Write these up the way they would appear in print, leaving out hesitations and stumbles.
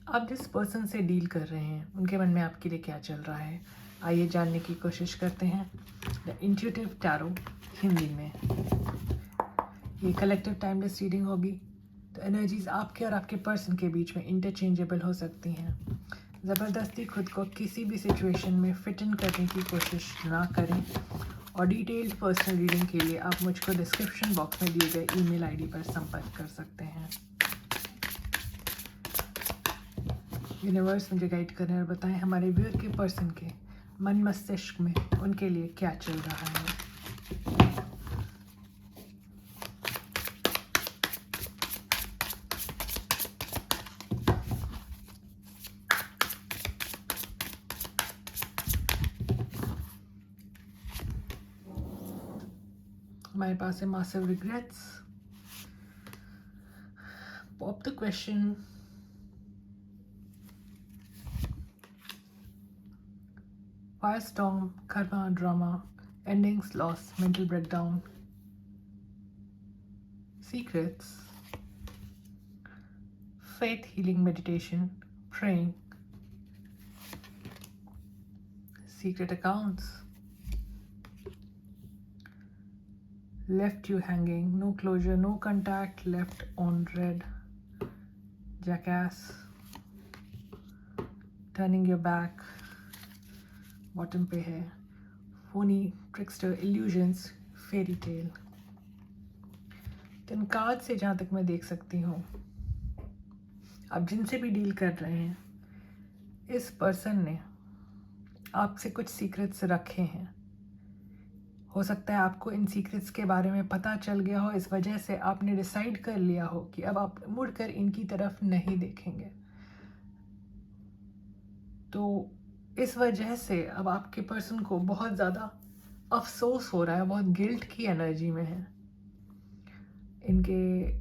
आप जिस पर्सन से डील कर रहे हैं उनके मन में आपके लिए क्या चल रहा है, आइए जानने की कोशिश करते हैं। द इंट्यूटिव टैरो हिंदी में। ये कलेक्टिव टाइमलेस रीडिंग होगी। तो एनर्जीज आपके और आपके पर्सन के बीच में इंटरचेंजेबल हो सकती हैं। ज़बरदस्ती खुद को किसी भी सिचुएशन में फिट इन करने की कोशिश ना करें। और डिटेल्ड पर्सनल रीडिंग के लिए आप मुझको डिस्क्रिप्शन बॉक्स में दिए गए ईमेल आईडी पर संपर्क कर सकते हैं। यूनिवर्स मुझे गाइड करें और बताएं हमारे व्यूअर के पर्सन के मन मस्तिष्क में उनके लिए क्या चल रहा है। हमारे पास है massive regrets, pop the question, firestorm, karma, drama, endings, loss, mental breakdown, secrets, faith, healing, meditation, praying, secret accounts, left you hanging, no closure, no contact, left on red, jackass, turning your back, bottom पे है Fani, trickster, illusions, fairy tale. तो इन card से जहाँ तक मैं देख सकती हूँ, आप जिनसे भी डील कर रहे हैं, इस पर्सन ने आपसे कुछ सीक्रेट्स रखे हैं। हो सकता है आपको इन सीक्रेट्स के बारे में पता चल गया हो, इस वजह से आपने डिसाइड कर लिया हो कि अब आप मुड़कर इनकी तरफ नहीं देखेंगे। तो इस वजह से अब आपके पर्सन को बहुत ज़्यादा अफसोस हो रहा है, बहुत गिल्ट की एनर्जी में है। इनके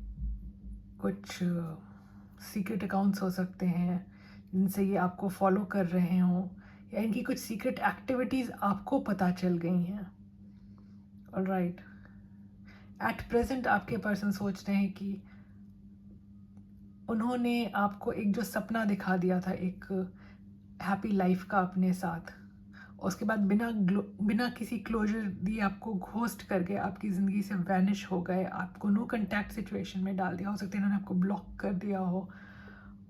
कुछ सीक्रेट अकाउंट्स हो सकते हैं जिनसे ये आपको फॉलो कर रहे हों, या इनकी कुछ सीक्रेट एक्टिविटीज़ आपको पता चल गई हैं। ऑलराइट, एट प्रेजेंट आपके पर्सन सोच रहे हैं कि उन्होंने आपको एक जो सपना दिखा दिया था, एक हैप्पी लाइफ का अपने साथ, उसके बाद बिना किसी क्लोजर दिए आपको घोस्ट करके आपकी ज़िंदगी से वैनिश हो गए, आपको नो कंटैक्ट सिचुएशन में डाल दिया। हो सकता है इन्होंने आपको ब्लॉक कर दिया हो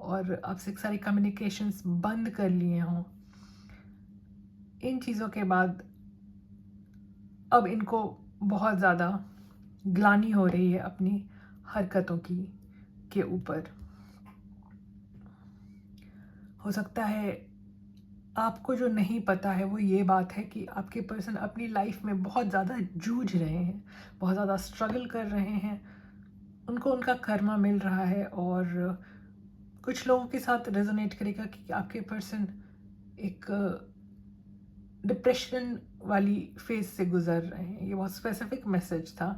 और आपसे सारी कम्युनिकेशंस बंद कर लिए हों। इन चीज़ों के बाद अब इनको बहुत ज़्यादा ग्लानि हो रही है अपनी हरकतों के ऊपर। हो सकता है आपको जो नहीं पता है वो ये बात है कि आपके पर्सन अपनी लाइफ में बहुत ज़्यादा जूझ रहे हैं, बहुत ज़्यादा स्ट्रगल कर रहे हैं। उनको उनका कर्मा मिल रहा है और कुछ लोगों के साथ रेजोनेट करेगा कि आपके पर्सन एक डिप्रेशन वाली फेज से गुजर रहे हैं। ये बहुत स्पेसिफिक मैसेज था।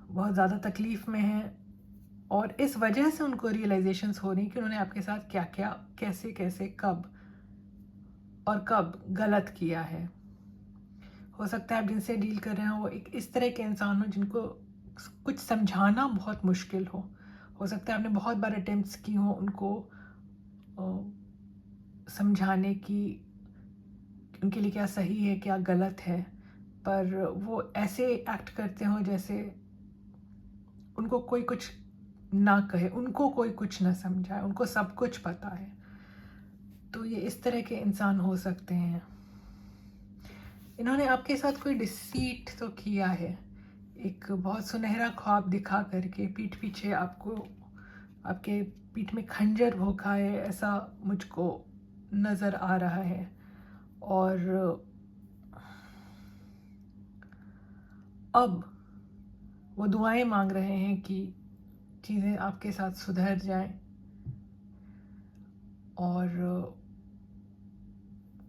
बहुत ज़्यादा तकलीफ़ में हैं और इस वजह से उनको रियलाइजेशंस हो रही कि उन्होंने आपके साथ क्या क्या, कैसे कैसे, कब गलत किया है। हो सकता है आप जिनसे डील कर रहे हो वो एक इस तरह के इंसान हो जिनको कुछ समझाना बहुत मुश्किल हो सकता है आपने बहुत बार अटेम्प्ट्स की हो उनको समझाने की उनके लिए क्या सही है क्या गलत है, पर वो ऐसे एक्ट करते हो जैसे उनको कोई कुछ ना कहे, उनको कोई कुछ ना समझाए, उनको सब कुछ पता है। तो ये इस तरह के इंसान हो सकते हैं। इन्होंने आपके साथ कोई डिसीट तो किया है, एक बहुत सुनहरा ख्वाब दिखा करके पीठ पीछे आपको, आपके पीठ में खंजर भोंका है, ऐसा मुझको नज़र आ रहा है। और अब वो दुआएं मांग रहे हैं कि चीज़ें आपके साथ सुधर जाएं और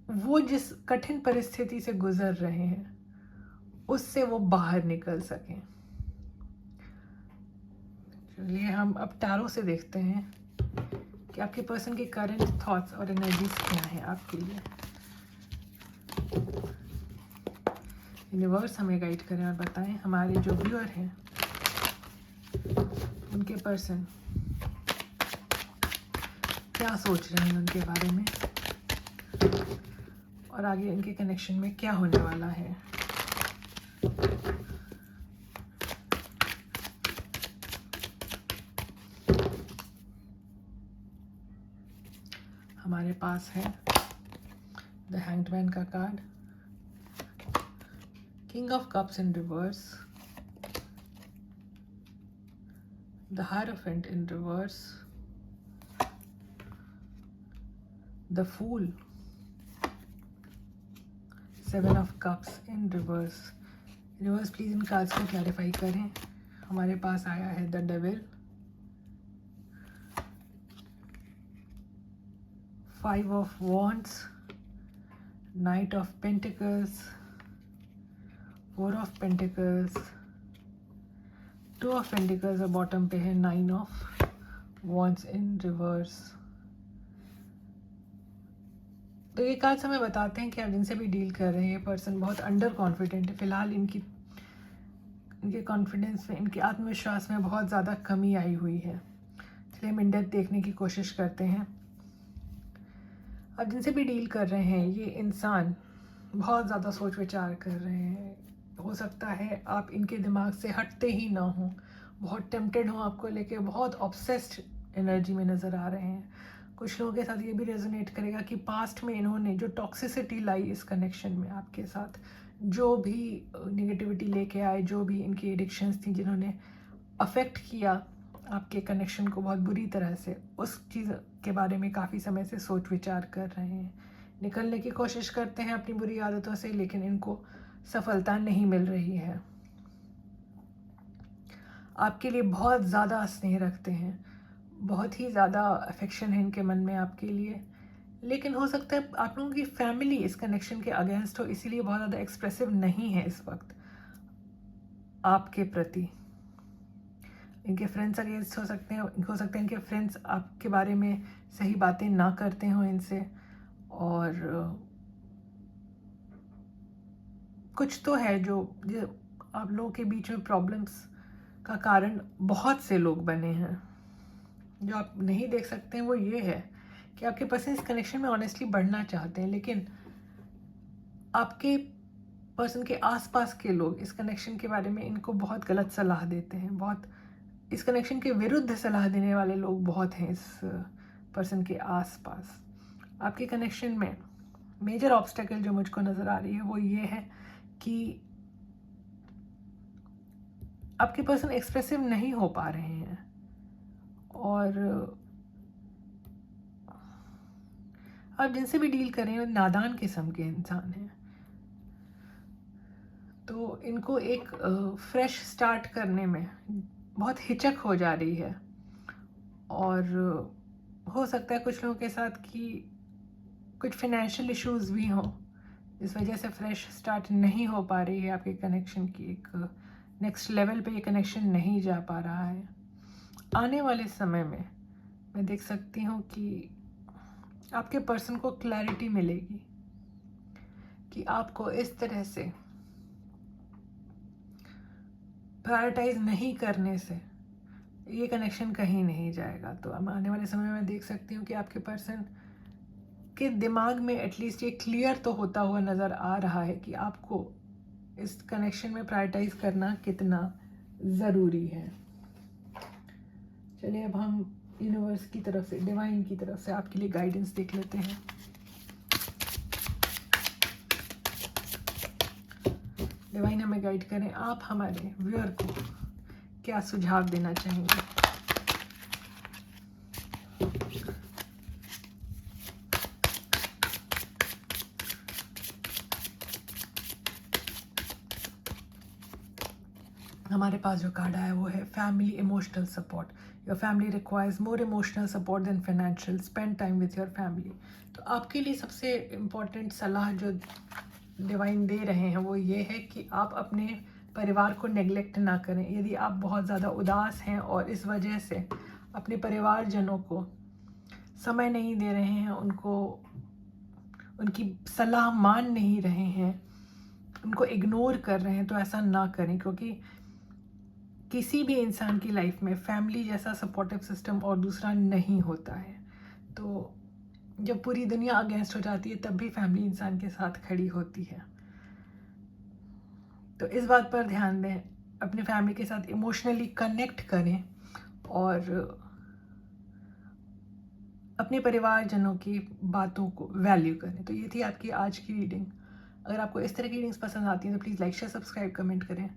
वो जिस कठिन परिस्थिति से गुजर रहे हैं उससे वो बाहर निकल सकें। चलिए हम अब टैरो से देखते हैं कि आपके पर्सन के करंट थॉट्स और एनर्जीज क्या हैं आपके लिए। यूनिवर्स हमें गाइड करें और बताएं हमारे जो व्यूअर हैं उनके पर्सन क्या सोच रहे हैं उनके बारे में और आगे इनके कनेक्शन में क्या होने वाला है। हमारे पास है द हैंग्ड मैन का card, king of cups in reverse, the hierophant in reverse, the fool, seven of cups in reverse. Reverse please इन कार्ड्स को क्लैरिफाई करें। हमारे पास आया है the devil, five of wands, knight of pentacles, four of pentacles, two of pentacles और bottom पे है nine of wands in reverse. तो ये कार्ड्स हमें बताते हैं कि आप जिनसे भी डील कर रहे हैं ये पर्सन बहुत अंडर कॉन्फिडेंट है। फिलहाल इनके कॉन्फिडेंस में, इनके आत्मविश्वास में बहुत ज़्यादा कमी आई हुई है। चलिए हम इन डेप्थ देखने की कोशिश करते हैं। आप जिनसे भी डील कर रहे हैं ये इंसान बहुत ज़्यादा सोच विचार कर रहे हैं। हो सकता है आप इनके दिमाग से हटते ही ना हों, बहुत टेम्प्टेड हों आपको लेके, बहुत ऑब्सेस्ड एनर्जी में नज़र आ रहे हैं। कुछ लोगों के साथ ये भी रेजोनेट करेगा कि पास्ट में इन्होंने जो टॉक्सिसिटी लाई इस कनेक्शन में आपके साथ, जो भी निगेटिविटी लेके आए, जो भी इनकी एडिक्शंस थी जिन्होंने अफेक्ट किया आपके कनेक्शन को बहुत बुरी तरह से, उस चीज़ के बारे में काफ़ी समय से सोच विचार कर रहे हैं। निकलने की कोशिश करते हैं अपनी बुरी आदतों से, लेकिन इनको सफलता नहीं मिल रही है। आपके लिए बहुत ज़्यादा स्नेह रखते हैं, बहुत ही ज़्यादा अफेक्शन है इनके मन में आपके लिए, लेकिन हो सकता है आप लोगों की फैमिली इस कनेक्शन के अगेंस्ट हो, इसीलिए बहुत ज़्यादा एक्सप्रेसिव नहीं है इस वक्त आपके प्रति। इनके फ्रेंड्स अगेंस्ट हो सकते हैं, हो सकता है इनके फ्रेंड्स आपके बारे में सही बातें ना करते हों इनसे, और कुछ तो है जो आप लोगों के बीच में प्रॉब्लम्स का कारण बहुत से लोग बने हैं। जो आप नहीं देख सकते हैं वो ये है कि आपके पर्सन इस कनेक्शन में ऑनेस्टली बढ़ना चाहते हैं, लेकिन आपके पर्सन के आसपास के लोग इस कनेक्शन के बारे में इनको बहुत गलत सलाह देते हैं। बहुत इस कनेक्शन के विरुद्ध सलाह देने वाले लोग बहुत हैं इस पर्सन के आसपास। आपके कनेक्शन में मेजर ऑब्स्टेकल जो मुझको नज़र आ रही है वो ये है कि आपके पर्सन एक्सप्रेसिव नहीं हो पा रहे हैं, और आप जिनसे भी डील कर रहे हैं नादान किस्म के इंसान हैं। तो इनको एक फ्रेश स्टार्ट करने में बहुत हिचक हो जा रही है, और हो सकता है कुछ लोगों के साथ कि कुछ फाइनेंशियल इश्यूज भी हों, इस वजह से फ्रेश स्टार्ट नहीं हो पा रही है आपके कनेक्शन की। एक नेक्स्ट लेवल पे ये कनेक्शन नहीं जा पा रहा है। आने वाले समय में मैं देख सकती हूँ कि आपके पर्सन को क्लैरिटी मिलेगी कि आपको इस तरह से प्रायोरिटाइज नहीं करने से ये कनेक्शन कहीं नहीं जाएगा। तो अब आने वाले समय में मैं देख सकती हूँ कि आपके पर्सन के दिमाग में एटलीस्ट ये क्लियर तो होता हुआ नज़र आ रहा है कि आपको इस कनेक्शन में प्रायोरिटाइज करना कितना ज़रूरी है। चलिए अब हम यूनिवर्स की तरफ से, डिवाइन की तरफ से आपके लिए गाइडेंस देख लेते हैं। डिवाइन हमें गाइड करें, आप हमारे व्यूअर को क्या सुझाव देना चाहेंगे। हमारे पास जो कार्ड आया वो है family emotional support. Your family requires more emotional support than financial, spend time with your family. तो आपके लिए सबसे इम्पोर्टेंट सलाह जो डिवाइन दे रहे हैं वो ये है कि आप अपने परिवार को नेग्लेक्ट ना करें। यदि आप बहुत ज़्यादा उदास हैं और इस वजह से अपने परिवारजनों को समय नहीं दे रहे हैं, उनकी सलाह मान नहीं रहे हैं, उनको इग्नोर कर रहे हैं, तो ऐसा ना करें, क्योंकि किसी भी इंसान की लाइफ में फैमिली जैसा सपोर्टिव सिस्टम और दूसरा नहीं होता है। तो जब पूरी दुनिया अगेंस्ट हो जाती है तब भी फैमिली इंसान के साथ खड़ी होती है। तो इस बात पर ध्यान दें, अपने फैमिली के साथ इमोशनली कनेक्ट करें और अपने परिवारजनों की बातों को वैल्यू करें। तो ये थी आपकी आज की रीडिंग। अगर आपको इस तरह की रीडिंग्स पसंद आती हैं तो please like share subscribe comment करें।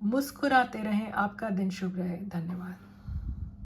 मुस्कुराते रहें, आपका दिन शुभ रहे। धन्यवाद।